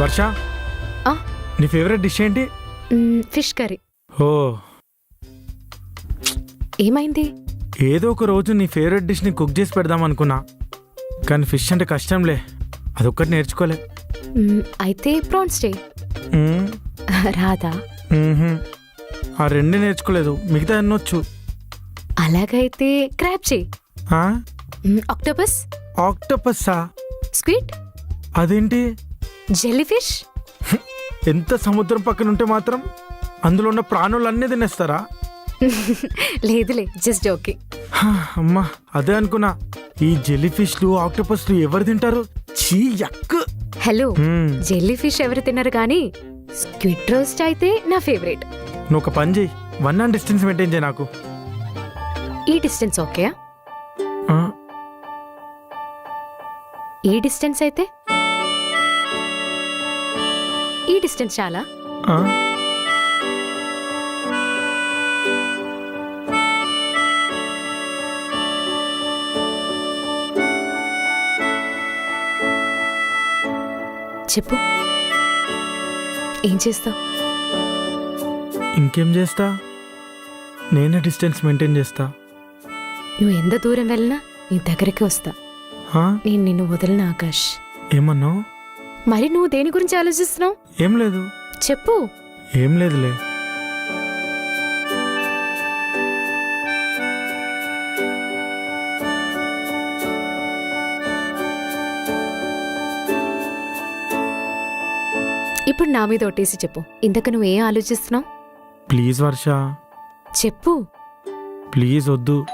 వర్ష, ఆ, నీ favourite dish ఏంటి? Fish curry. ఓ, ఏమైంది? ఏదో ఒక రోజు నీ ఫేవరెట్ డిష్ని కుక్ చేసి పెడదాం అనుకున్నా, కానీ ఫిష్ అంటే కష్టంలే, అదొక్కటి నేర్చుకోలే. అయితే ప్రాన్స్ డే మ్మ్, రాదా? మ్మ్హ్మ్. ఆ రెండు నేర్చుకోలేదు, మిగతా ఎన్నొచ్చు. అలాగైతే క్రాబ్ చేయి. ఆ? ఆక్టోపస్, ఆక్టోపస్సా? స్క్విడ్, అదేంటి? Jelly fish. ఎంత సముద్రం పక్కన ఉంటే మాత్రం అందులో ఉన్న ప్రాణులన్నీ తినేస్తారా? లేదులే, జస్ట్ జోకింగ్. హా, అమ్మా అదే అనుకున్నా. ఈ జెల్లీ ఫిష్లు ఆక్టోపస్లు ఎవరు తింటారు? చీ, యక్. హలో, మ్మ్. జెల్లీ ఫిష్ ఎవరు తిన్నారు కానీ స్క్విడ్ రోస్ట్ అయితే నా ఫేవరెట్. నువ్వు ఒక పని చేయి, 1 hand డిస్టెన్స్ మెయింటైన్ చేయి నాకు. ఈ డిస్టెన్స్ ఓకే? ఆ, ఈ డిస్టెన్స్ అయితే ఈ డిస్టెన్స్ చాలా. ఆ. చెప్పు, ఏం చేస్తావు? ఇంకేం చేస్తా, నేనే డిస్టెన్స్ మెయింటైన్ చేస్తా. నువ్వు ఎంత దూరం వెళ్ళినా నీ దగ్గరికి వస్తా. ఆ? నేను నిన్ను వదలను ఆకాష్. ఏమన్నావు? మరి నువ్వు దేని గురించి ఆలోచిస్తున్నావు? ఏం లేదు. చెప్పు. ఏం లేదులే. ఇప్పుడు నా మీద ఒట్టేసి చెప్పు, ఇంతకు నువ్వేం ఆలోచిస్తున్నావు? ప్లీజ్ వర్ష, చెప్పు. ప్లీజ్ వద్దు.